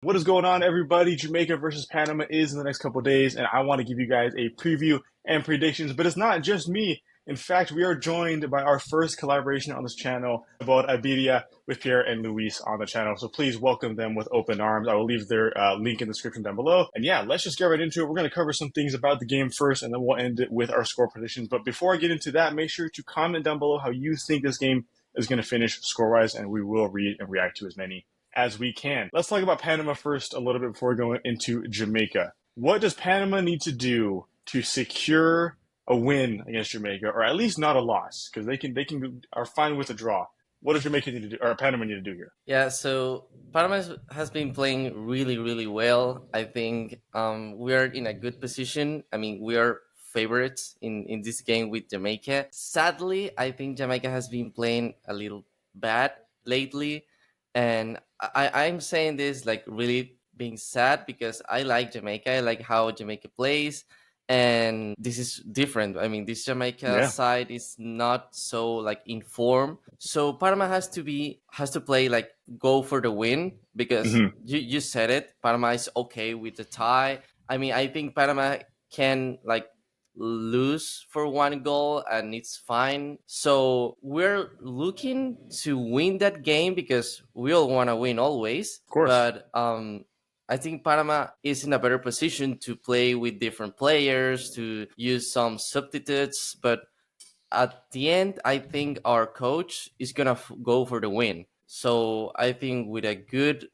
What is going on, everybody? Jamaica versus Panama is in the next couple of days, and I want to give you guys a preview and predictions. But it's not just me. In fact, we are joined by our first collaboration on this channel about Birria with Pierre and Luis on the channel. So please welcome them with open arms. I will leave their link in the description down below. And yeah, let's just get right into it. We're going to cover some things about the game first, and then we'll end it with our score predictions. But before I get into that, make sure to comment down below how you think this game is going to finish score-wise, and we will read and react to as many as we can. Let's talk about Panama first a little bit before going into Jamaica. What does Panama need to do to secure a win against Jamaica, or at least not a loss? Because are fine with a draw. What does Jamaica need to do, or Panama need to do here? Yeah, so Panama has been playing really, really well. I think we are in a good position. I mean, we are favorites in this game with Jamaica. Sadly, I think Jamaica has been playing a little bad lately. And I'm saying this like really being sad because I like Jamaica. I like how Jamaica plays. And this is different. I mean, this Jamaica Yeah. side is not so like informed. So Panama has to play like go for the win because Mm-hmm. you said it. Panama is okay with the tie. I mean, I think Panama can like lose for one goal and it's fine. So we're looking to win that game because we all want to win always. Of course. But I think Panama is in a better position to play with different players, to use some substitutes. But at the end, I think our coach is gonna go for the win. So I think with a good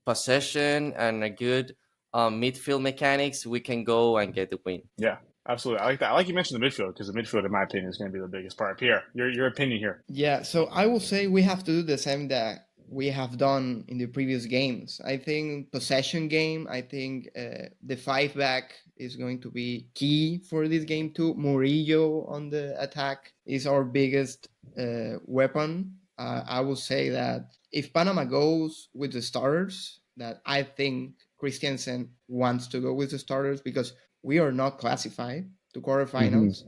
possession and a good midfield mechanics, we can go and get the win. Yeah, absolutely. I like that. I like you mentioned the midfield because the midfield, in my opinion, is going to be the biggest part. Pierre, your opinion here. Yeah, so I will say we have to do the same that we have done in the previous games. I think possession game, I think the five back is going to be key for this game too. Murillo on the attack is our biggest weapon. I will say that if Panama goes with the starters, that I think Christiansen wants to go with the starters because we are not classified to quarterfinals.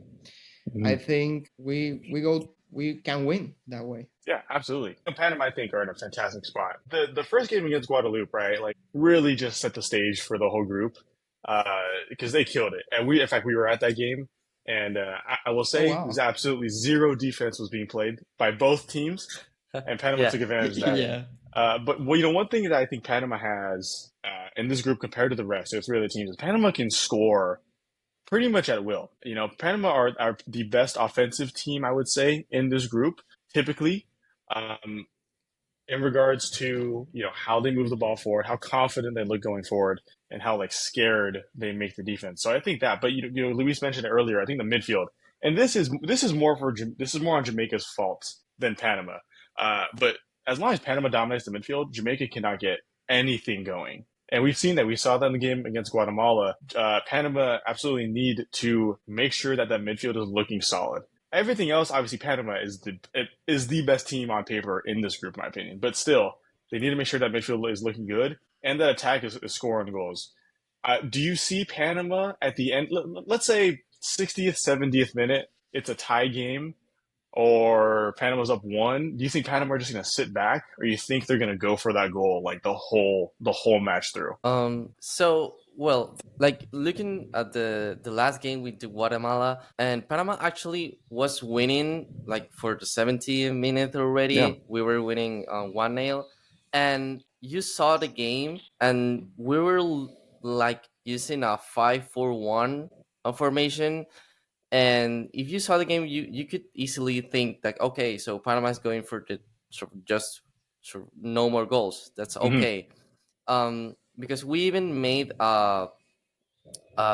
Mm-hmm. I think we can win that way. Yeah, absolutely. Panama, I think, are in a fantastic spot. The first game against Guadeloupe, right, like really just set the stage for the whole group because they killed it. And in fact, we were at that game, and I will say there's absolutely zero defense was being played by both teams, and Panama took advantage of that. Yeah. But one thing that I think Panama has in this group compared to the rest, so it's really the teams, is Panama can score pretty much at will. Panama are the best offensive team, I would say, in this group, typically, in regards to, how they move the ball forward, how confident they look going forward, and how, like, scared they make the defense. So I think that, but, Luis mentioned it earlier, I think the midfield, and this is more on Jamaica's fault than Panama. But as long as Panama dominates the midfield, Jamaica cannot get anything going. And we've seen that. We saw that in the game against Guatemala. Panama absolutely need to make sure that midfield is looking solid. Everything else, obviously, Panama is the best team on paper in this group, in my opinion. But still, they need to make sure that midfield is looking good and that attack is scoring goals. Do you see Panama at the end? Let's say 60th, 70th minute, it's a tie game, or Panama's up 1, do you think Panama are just going to sit back, or you think they're going to go for that goal like the whole match through? So well, like looking at the last game with the Guatemala, and Panama actually was winning like for the 70th minute already. Yeah. We were winning 1-0, and you saw the game, and we were like using a 5-4-1 formation. And if you saw the game, you could easily think like, okay, so Panama is going for the just no more goals. That's okay. Because we even made a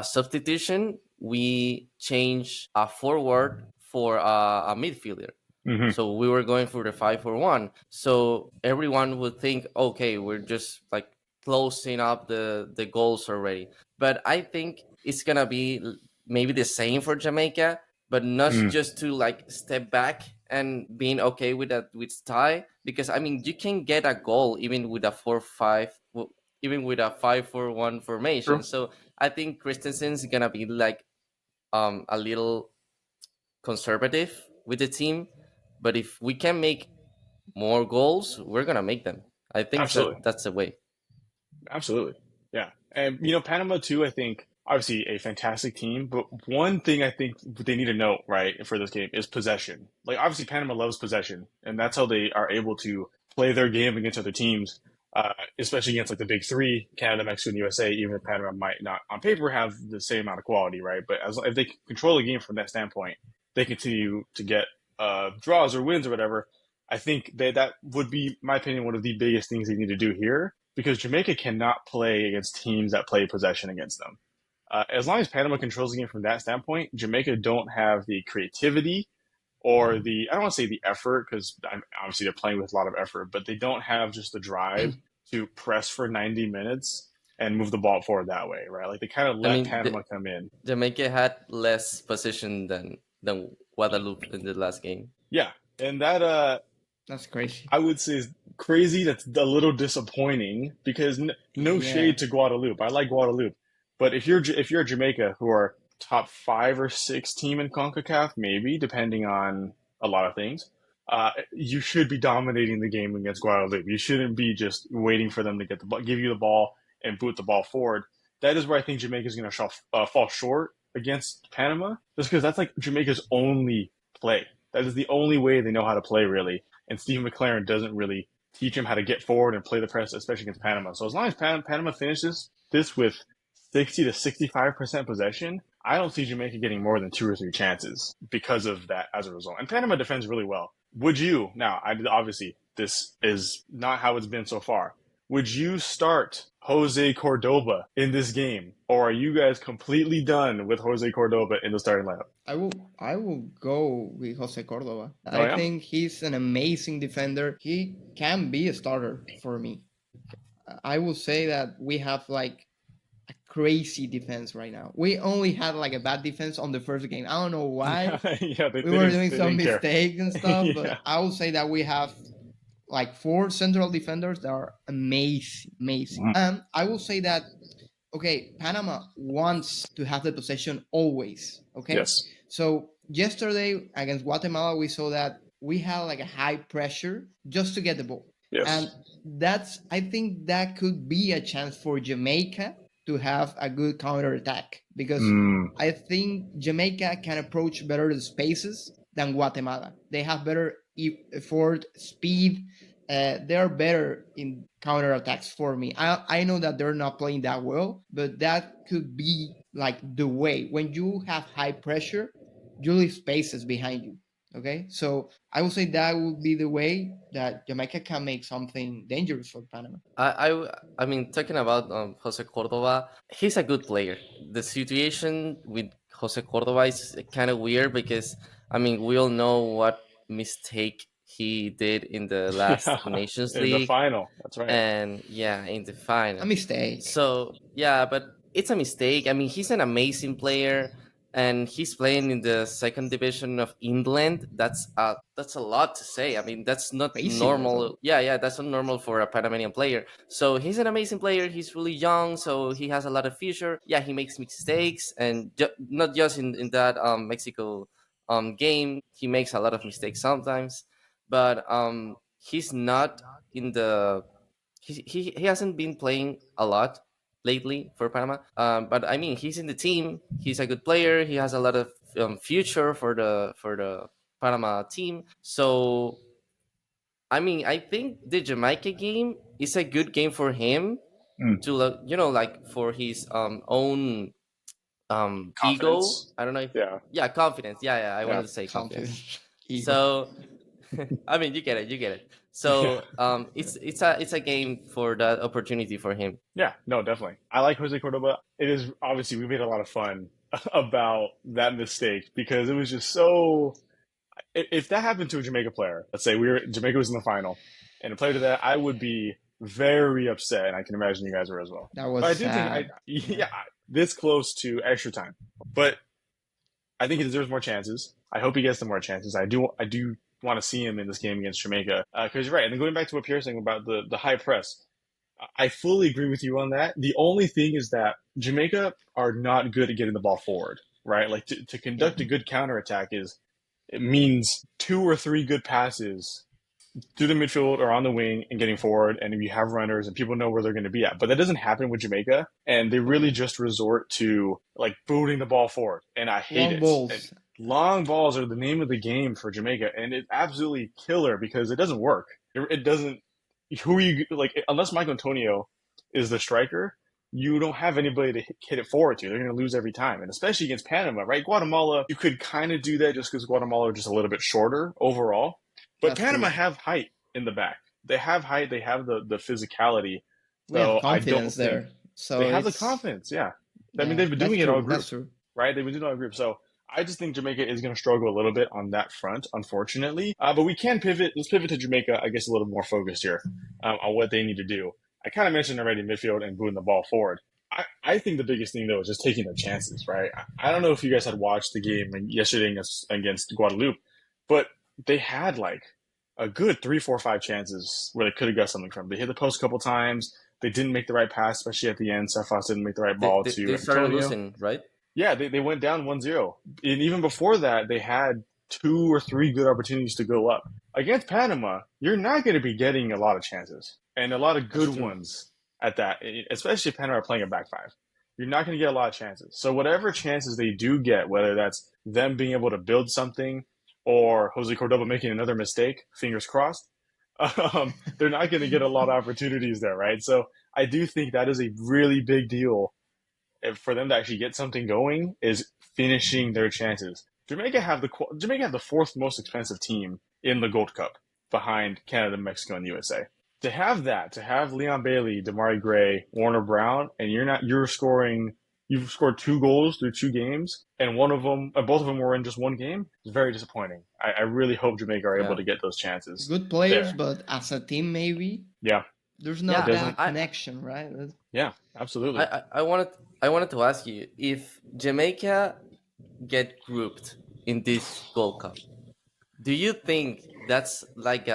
substitution. We changed a forward for a midfielder. Mm-hmm. So we were going for the 5-4-1. So everyone would think, okay, we're just like closing up the goals already. But I think it's gonna be maybe the same for Jamaica, but not just to like step back and being okay with that with tie, because I mean you can get a goal even with a 4-5, even with a 5-4-1 formation. True. So I think Christensen's gonna be like a little conservative with the team, but if we can make more goals, we're gonna make them. I think Absolutely. that's the way. Absolutely. Yeah. And, Panama too, I think, obviously a fantastic team, but one thing I think they need to note, right, for this game is possession. Like, obviously, Panama loves possession, and that's how they are able to play their game against other teams, especially against like the big three, Canada, Mexico, and USA, even if Panama might not on paper have the same amount of quality, right? But if they control the game from that standpoint, they continue to get draws or wins or whatever. I think that would be, my opinion, one of the biggest things they need to do here because Jamaica cannot play against teams that play possession against them. As long as Panama controls the game from that standpoint, Jamaica don't have the creativity or I don't want to say the effort because obviously they're playing with a lot of effort, but they don't have just the drive to press for 90 minutes and move the ball forward that way, right? Like they kind of I let mean, Panama come in. Jamaica had less position than Guadeloupe in the last game. Yeah. And that, That's crazy. I would say is crazy. That's a little disappointing because no Yeah, shade to Guadeloupe. I like Guadeloupe, but if you're Jamaica, who are top 5 or 6 team in Concacaf, maybe depending on a lot of things, you should be dominating the game against Guadeloupe. You shouldn't be just waiting for them to get the ball, give you the ball, and boot the ball forward. That is where I think Jamaica is going to fall short against Panama, just because that's like Jamaica's only play. That is the only way they know how to play, really. And Steve McClaren doesn't really teach him how to get forward and play the press, especially against Panama. So as long as Panama finishes this with 60 to 65% possession, I don't see Jamaica getting more than 2 or 3 chances because of that as a result. And Panama defends really well. Would you, now, obviously, this is not how it's been so far. Would you start Jose Cordoba in this game? Or are you guys completely done with Jose Cordoba in the starting lineup? I will go with Jose Cordoba. Oh, I yeah? think he's an amazing defender. He can be a starter for me. I will say that we have like a crazy defense right now. We only had like a bad defense on the first game. I don't know why. Yeah, they We were doing they some didn't care. mistakes and stuff, Yeah. but I will say that we have like 4 central defenders that are amazing, amazing. Mhm. And I will say that okay, Panama wants to have the possession always. Okay, Yes. so yesterday against Guatemala, we saw that we had like a high pressure just to get the ball, and Yes. I think that could be a chance for Jamaica to have a good counter attack because Mm. I think Jamaica can approach better the spaces than Guatemala. They have better effort, speed, they're better in counter attacks for me. I know that they're not playing that well, but that could be like the way when you have high pressure, you leave spaces behind you. Okay, so I would say that would be the way that Jamaica can make something dangerous for Panama. I mean, talking about Jose Cordova, he's a good player. The situation with Jose Cordova is kind of weird because I mean we all know what mistake he did in the last Yeah. Nations In the League, final. That's right. and yeah, in the A final. mistake. So yeah, but it's a mistake. I mean, he's an amazing player, and he's playing in the second division of England. That's a lot to say. I mean, that's not Crazy normal. level. Yeah, yeah, that's not normal for a Panamanian player. So he's an amazing player. He's really young, so he has a lot of future. Yeah, he makes mistakes, and not just in that Mexico game. He makes a lot of mistakes sometimes, but he's not in the he hasn't been playing a lot lately for Panama. But I mean, he's in the team. He's a good player. He has a lot of future for the Panama team. So I mean, I think the Jamaica game is a good game for him Mm. to like for his own ego. Confidence. I don't know if Yeah. yeah confidence. Yeah, yeah. I Yeah. wanted to say confidence. Confidence. Ego. So I mean, you get it. Yeah. So it's a game for that opportunity for him. Yeah. No, definitely. I like Jose Cordoba. It is obviously we made a lot of fun about that mistake because it was just so. If that happened to a Jamaica player, let's say Jamaica was in the final, and a player to that, I would be very upset, and I can imagine you guys were as well. That was But I do think sad. yeah, this close to extra time, but I think he deserves more chances. I hope he gets some more chances. I do want to see him in this game against Jamaica because you're right. And then going back to what Pierre's saying about the high press, I fully agree with you on that. The only thing is that Jamaica are not good at getting the ball forward, right? Like to Yeah. conduct a good counterattack it means 2 or 3 good passes through the midfield or on the wing and getting forward, and you have runners and people know where they're going to be at. But that doesn't happen with Jamaica, and they really just resort to like booting the ball forward, and I hate Long it. And balls. long balls are the name of the game for Jamaica, and it's absolutely killer because it doesn't work. It doesn't. Who are you like? Unless Mike Antonio is the striker, you don't have anybody to hit it forward to. They're going to lose every time, and especially against Panama, right? Guatemala, you could kind of do that just because Guatemala are just a little bit shorter overall. But That's Panama true. have height in the back. They have height. They have the physicality. We have So I don't confidence think there. they So have the it's confidence. Yeah, I mean yeah, they've been that's doing it all true. That's group, true. right? They've been doing it all group. So I just think Jamaica is going to struggle a little bit on that front, unfortunately. But we can pivot. Let's pivot to Jamaica, I guess, a little more focused here on what they need to do. I kind of mentioned already midfield and booting the ball forward. I think the biggest thing, though, is just taking their chances, right? I don't know if you guys had watched the game yesterday against Guadeloupe, but they had like a good 3, 4, 5 chances where they could have got something from. They hit the post a couple times. They didn't make the right pass, especially at the end. Cephas didn't make the right ball to They started Antonio. losing, right? Yeah, they went down 1-0. And even before that, they had 2 or 3 good opportunities to go up. Against Panama, you're not going to be getting a lot of chances and a lot of That's good true. ones at that, especially if Panama are playing a back five. You're not going to get a lot of chances. So whatever chances they do get, whether that's them being able to build something or Jose Cordoba making another mistake, fingers crossed, they're not going to get a lot of opportunities there, right? So I do think that is a really big deal for them to actually get something going is finishing their chances. Jamaica have the fourth most expensive team in the Gold Cup behind Canada, Mexico, and USA. To have that, to have Leon Bailey, Damari Gray, Warner Brown, and you've scored 2 goals through 2 games, and both of them were in just one game. It's very disappointing. I really hope Jamaica are able Yeah. to get those chances Good players, there. but as a team, maybe Yeah, there's it not Yeah, doesn't. that connection, right? Yeah, absolutely. I wanted to ask you if Jamaica get grouped in this Gold Cup. Do you think that's like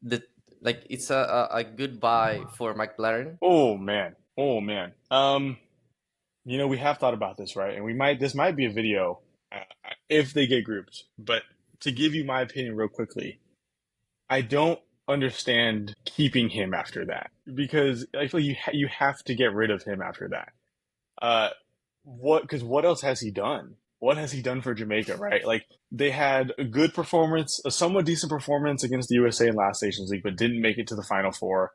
the it's a goodbye for McClaren? Oh man. Oh man. We have thought about this, right? And this might be a video if they get grouped. But to give you my opinion real quickly, I don't understand keeping him after that because I feel you have to get rid of him after that. Uh, because what else has he done? What has he done for Jamaica, right? Like they had a good performance, a somewhat decent performance against the USA in last Nations League, but didn't make it to the Final Four.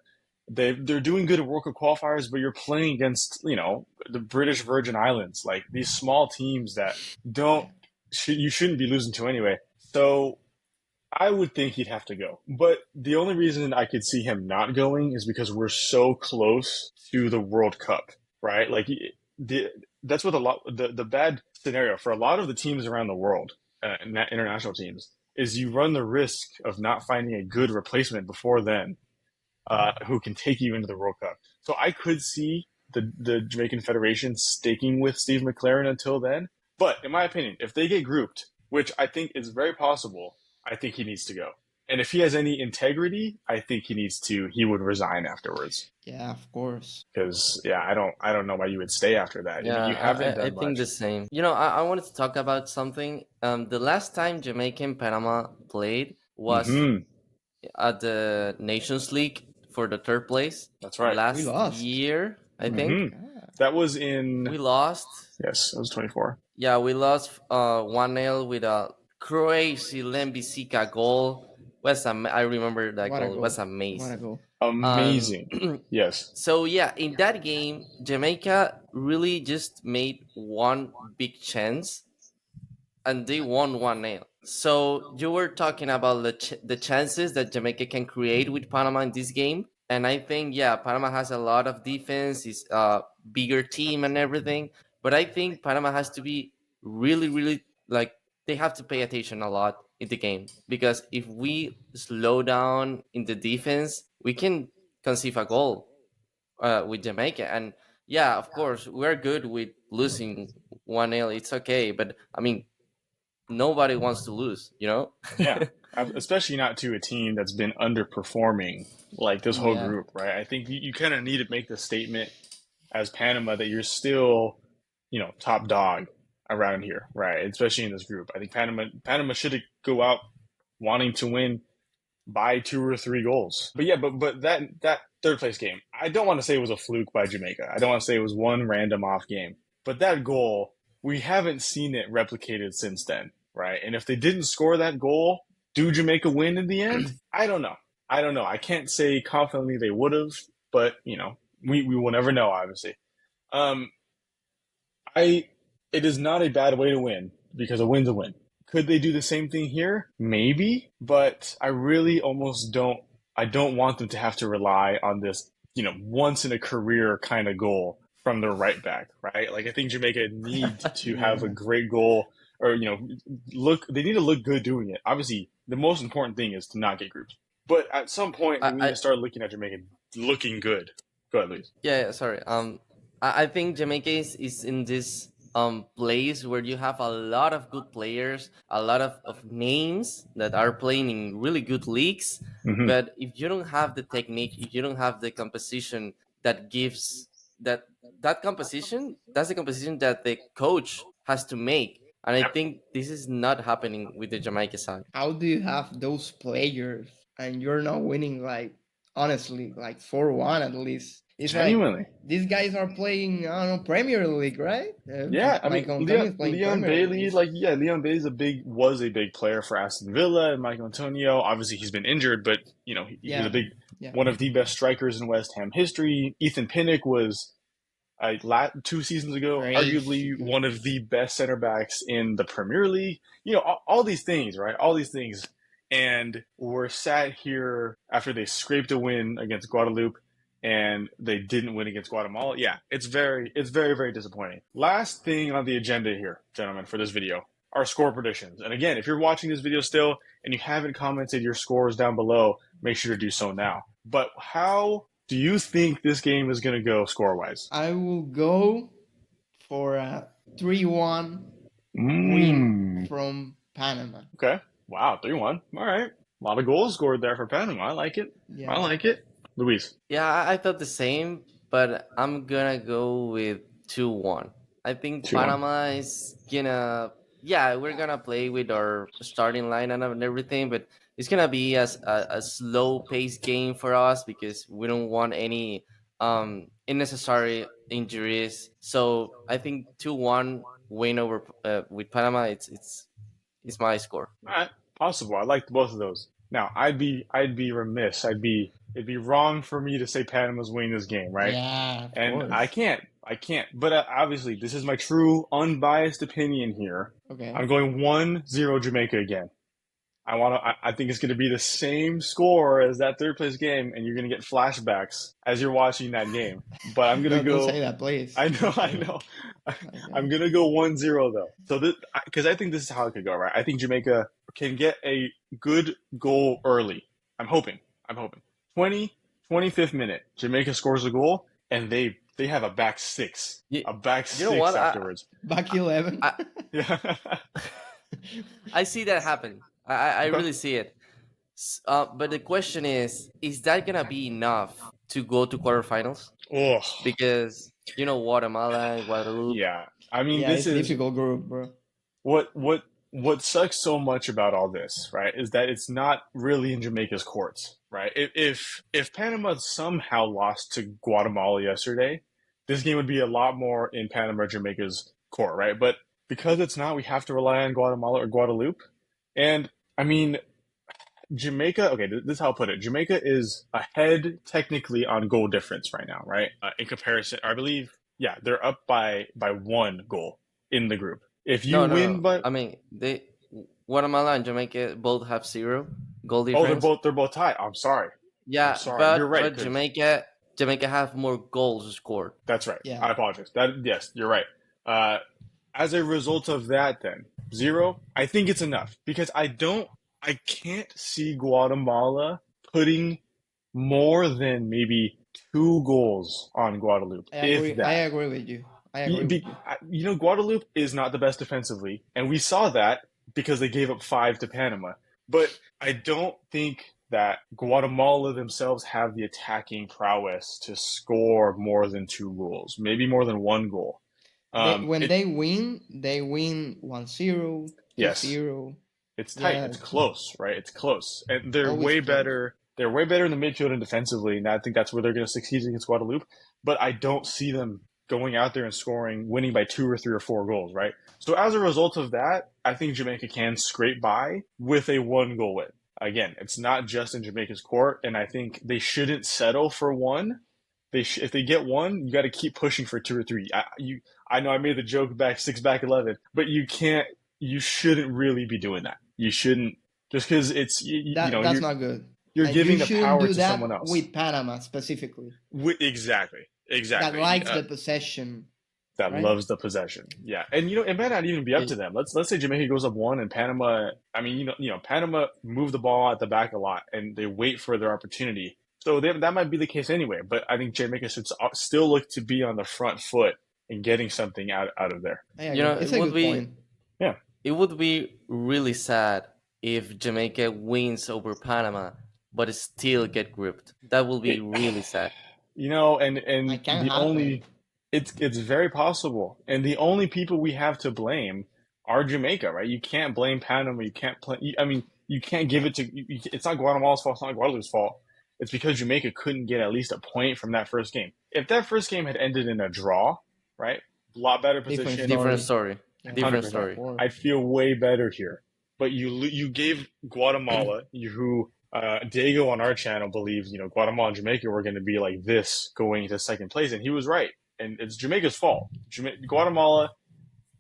They're doing good at World Cup qualifiers, but you're playing against the British Virgin Islands, like these small teams that don't Yeah. you shouldn't be losing to anyway. So I would think he'd have to go. But the only reason I could see him not going is because we're so close to the World Cup, right? Like the, that's what the bad scenario for a lot of the teams around the world, international teams, is you run the risk of not finding a good replacement before then, who can take you into the World Cup. So I could see the Jamaican Federation sticking with Steve McClaren until then. But in my opinion, if they get grouped, which I think is very possible, I think he needs to go. And if he has any integrity, I think he would resign afterwards. Yeah, of course. Because yeah, I don't know why you would stay after that. Yeah, You haven't I done think much. the same. I wanted to talk about something. The last time Jamaica and Panama played was Mm-hmm. at the Nations League for the third place That's right. We last lost. year, I think. Mm-hmm. Yeah. That was in We lost. yes, it was 24. Yeah, we lost 1-0 with a crazy Lembisica goal. I remember that What a goal. It was goal. What a amazing. goal. Um, Amazing. Yes. so yeah, in that game, Jamaica really just made one big chance and they won 1-0. So you were talking about the chances that Jamaica can create with Panama in this game. And I think, yeah, Panama has a lot of defense, is a bigger team and everything. But I think Panama has to be really, really, like, they have to pay attention a lot in the game. Because if we slow down in the defense, we can conceive a goal with Jamaica. And yeah, of course, we're good with losing 1-0. It's okay. But I mean, nobody wants to lose, you know? Yeah. Especially not to a team that's been underperforming like this whole Yeah. group, right? I think you kind of need to make the statement as Panama that you're still, top dog around here, right? Especially in this group. I think Panama should go out wanting to win. by 2 or 3 goals. But yeah, but that third place game, I don't want to say it was a fluke by Jamaica. I don't want to say it was one random off game. But that goal, we haven't seen it replicated since then, right? And if they didn't score that goal, do Jamaica win in the end? I don't know. I don't know. I can't say confidently they would have, but we will never know, obviously. Um, I it is not a bad way to win because a win's a win. Could they do the same thing here? Maybe, but I really almost don't. I don't want them to have to rely on this, once in a career kind of goal from their right back, right? Like I think Jamaica need to have a Yeah. great goal, or look. They need to look good doing it. Obviously, the most important thing is to not get grouped. But at some point, we need I to start looking at Jamaica looking good. Go ahead, Luis. Yeah, sorry. I think Jamaica is in this place where you have a lot of good players, a lot of names that are playing in really good leagues. Mm-hmm. But if you don't have the technique, if you don't have the composition that gives that that composition, that's the composition that the coach has to make. And I Yep. think this is not happening with the Jamaica side. How do you have those players and you're not winning, like, honestly, like 4-1 at least? It's like Genuinely. these guys are playing, I don't know, Premier League, right? Yeah, I Mike mean Antonio is playing Leon Premier League. Bailey, Leon Bailey's was a big player for Aston Villa, and Michael Antonio. Obviously, he's been injured, but he's Yeah, a big yeah. one of the best strikers in West Ham history. Ethan Pinnock was 2 seasons ago, arguably Crazy good. one of the best center backs in the Premier League. All these things, right? All these things, and we're sat here after they scraped a win against Guadeloupe and they didn't win against Guatemala. Yeah, it's very, very disappointing. Last thing on the agenda here, gentlemen, for this video, are score predictions. And again, if you're watching this video still and you haven't commented your scores down below, make sure to do so now. But how do you think this game is going to go score-wise? I will go for a 3-1 win from Panama. Okay. Wow, 3-1. All right. A lot of goals scored there for Panama. I like it. Yeah. I like it. Luis. Yeah, I thought the same, but I'm gonna go with 2-1. I think 2-1. Panama is gonna, yeah, we're gonna play with our starting lineup and everything, but it's gonna be a slow paced game for us because we don't want any unnecessary injuries. So I think 2-1 win over with Panama. It's my score. All right. Possible. I liked both of those. Now, I'd be remiss. It'd be wrong for me to say Panama's winning this game, right? Yeah, of And course. I can't. But obviously, this is my true, unbiased opinion here. Okay. I'm going 1-0 Jamaica again. I think it's going to be the same score as that third place game, and you're going to get flashbacks as you're watching that game. But I'm going to Don't go. say that, please. I know. I'm going to go 1-0 though. So because I think this is how it could go, right? I think Jamaica can get a good goal early. I'm hoping. 25th minute, Jamaica scores a goal, and they have a back six. You, A back you know six what? afterwards. Back 11. Yeah. I see that happen. I really see it. But the question is that gonna be enough to go to quarterfinals? Oh, Because Guatemala, Guadeloupe. yeah. I mean, Yeah, this it's is difficult group, bro. what sucks so much about all this, right? Is that it's not really in Jamaica's courts, right? If Panama somehow lost to Guatemala yesterday, this game would be a lot more in Panama or Jamaica's court, right? But because it's not, we have to rely on Guatemala or Guadeloupe. And I mean, Jamaica, okay, this is how I'll put it. Jamaica is ahead technically on goal difference right now, right? In comparison, I believe, yeah, they're up by 1 goal in the group. If you win, but I mean, Guatemala and Jamaica both have 0 goal oh, difference. they're both tied. I'm sorry. Yeah, I'm sorry. but You're right. but Jamaica have more goals scored. That's right. Yeah. I apologize. Yes, you're right. As a result of that, then 0, I think it's enough because I can't see Guatemala putting more than maybe 2 goals on Guadeloupe. I agree. If that. I agree with you. Guadeloupe is not the best defensively, and we saw that because they gave up 5 to Panama. But I don't think that Guatemala themselves have the attacking prowess to score more than 2 goals, maybe more than 1 goal. They win 1-0, 2-0. Yes. It's tight. Yeah, It's close, right? It's close, and they're always way close. better. They're way better in the midfield and defensively, and I think that's where they're going to succeed against Guadeloupe. But I don't see them going out there and scoring, winning by 2 or 3 or 4 goals, right? So as a result of that, I think Jamaica can scrape by with a 1 goal win. Again, it's not just in Jamaica's court, and I think they shouldn't settle for one. If they get one, you got to keep pushing for 2 or 3. I know I made the joke back 6 back 11, but you can't. You shouldn't really be doing that. You shouldn't just because it's That's not good. you're And you giving the shouldn't power do to someone that else. with Panama specifically. Exactly, That exactly. likes the possession, That right? loves the possession. Yeah, and it might not even be up to them. Let's say Jamaica goes up one and Panama. I mean, Panama move the ball at the back a lot and they wait for their opportunity. So that might be the case anyway. But I think Jamaica should still look to be on the front foot and getting something out of there. I You agree. know, It's a good point. Yeah, it would be really sad if Jamaica wins over Panama, but still get grouped. That will be it, really sad. and It can the happen. only it's very possible. And the only people we have to blame are Jamaica, right? You can't blame Panama. You can't play. I mean, you can't give it to. It's not Guatemala's fault. It's not Guadeloupe's fault. It's because Jamaica couldn't get at least a point from that first game. If that first game had ended in a draw, right? A lot better Different position, Different story. story. Yeah, Different 100%. story. I'd feel way better here. But you gave Guatemala, who Diego on our channel believes, Guatemala and Jamaica were going to be like this going into second place, and he was right. And it's Jamaica's fault. Guatemala,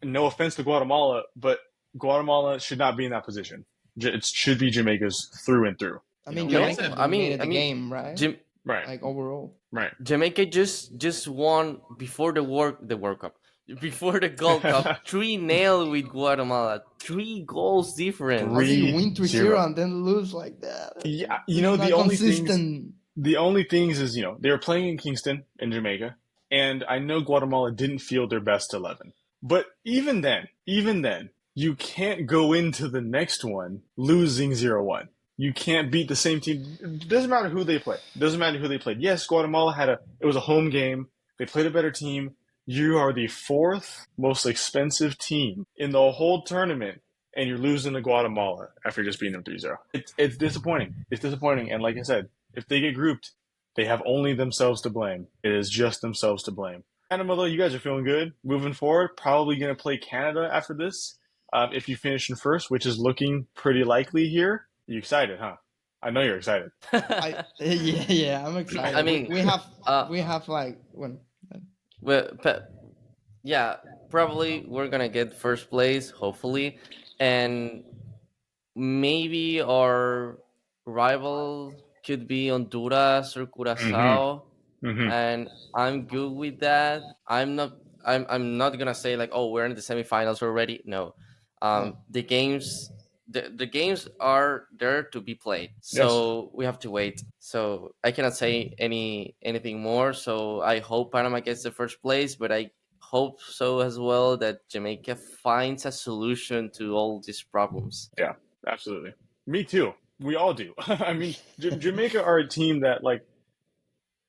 no offense to Guatemala, but Guatemala should not be in that position. It should be Jamaica's through and through. I mean, No, Jamaica dominated the game, right? Jam- Right, Like overall. right. Jamaica just won before the World Cup, before the Gold Cup, 3-0 with Guatemala, 3 goals difference. How do you win 3-0. 3-0 and then lose like that? Yeah, It's the not only things consistent. the only things is they were playing in Kingston in Jamaica, and I know Guatemala didn't field their best 11. But even then, you can't go into the next one losing 0-1. You can't beat the same team. It doesn't matter who they play. It doesn't matter who they played. Yes, Guatemala it was a home game. They played a better team. You are the fourth most expensive team in the whole tournament, and you're losing to Guatemala after just beating them 3-0. It's disappointing. It's disappointing. And like I said, if they get grouped, they have only themselves to blame. It is just themselves to blame. Panama, though, you guys are feeling good. Moving forward, probably going to play Canada after this. If you finish in first, which is looking pretty likely here. You excited, huh? I know you're excited. Yeah, I'm excited. I mean, we have like when. well, yeah, probably we're gonna get first place, hopefully, and maybe our rival could be Honduras or Mm-hmm. Curacao, Mm-hmm. and I'm good with that. I'm not gonna say like, oh, we're in the semifinals already. No, No. the games are there to be played, Yes. so we have to wait. So I cannot say anything more. So I hope Panama gets the first place, but I hope so as well that Jamaica finds a solution to all these problems. Yeah, absolutely. Me too. We all do. I mean, Jamaica are a team that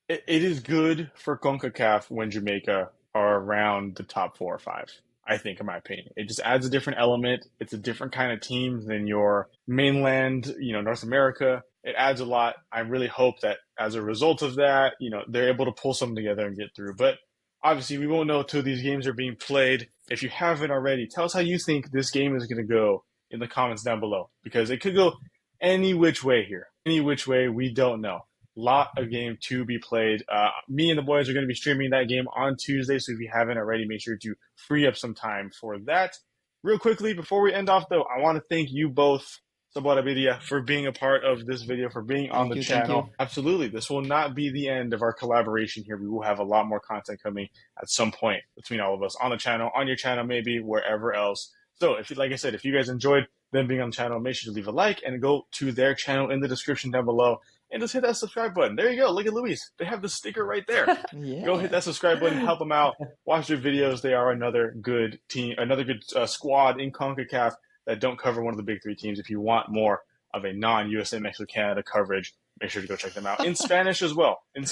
it is good for CONCACAF when Jamaica are around the top 4 or 5. I think, in my opinion, it just adds a different element. It's a different kind of team than your mainland, North America. It adds a lot. I really hope that as a result of that, they're able to pull something together and get through. But obviously, we won't know until these games are being played. If you haven't already, tell us how you think this game is going to go in the comments down below, because it could go any which way here. Any which way, we don't know. Lot of game to be played. Me and the boys are going to be streaming that game on Tuesday, so if you haven't already, make sure to free up some time for that. Real quickly, before we end off, though, I want to thank you both, Sabor and Birria, for being a part of this video, for being on the Thank channel. you. Absolutely, this will not be the end of our collaboration here. We will have a lot more content coming at some point between all of us on the channel, on your channel, maybe wherever else. So, like I said, if you guys enjoyed them being on the channel, make sure to leave a like and go to their channel in the description down below. And just hit that subscribe button. There you go. Look at Luis. They have the sticker right there. Yeah. Go hit that subscribe button. Help them out. Watch their videos. They are another good team, another good squad in CONCACAF that don't cover one of the big 3 teams. If you want more of a non-USA, Mexico, Canada coverage, make sure to go check them out. In Spanish as well. Make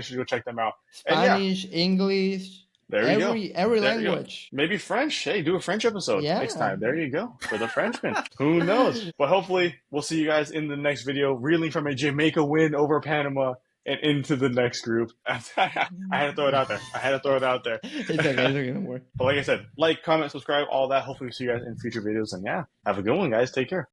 sure to go check them out. Spanish, English, There you go. Every There you go. language. Maybe French. Hey, do a French episode next Yeah. time. There you go. For the Frenchmen. Who knows? But hopefully we'll see you guys in the next video, reeling from a Jamaica win over Panama and into the next group. I had to throw it out there. It's okay, don't worry. But like I said, like, comment, subscribe, all that. Hopefully we'll see you guys in future videos. And yeah, have a good one, guys. Take care.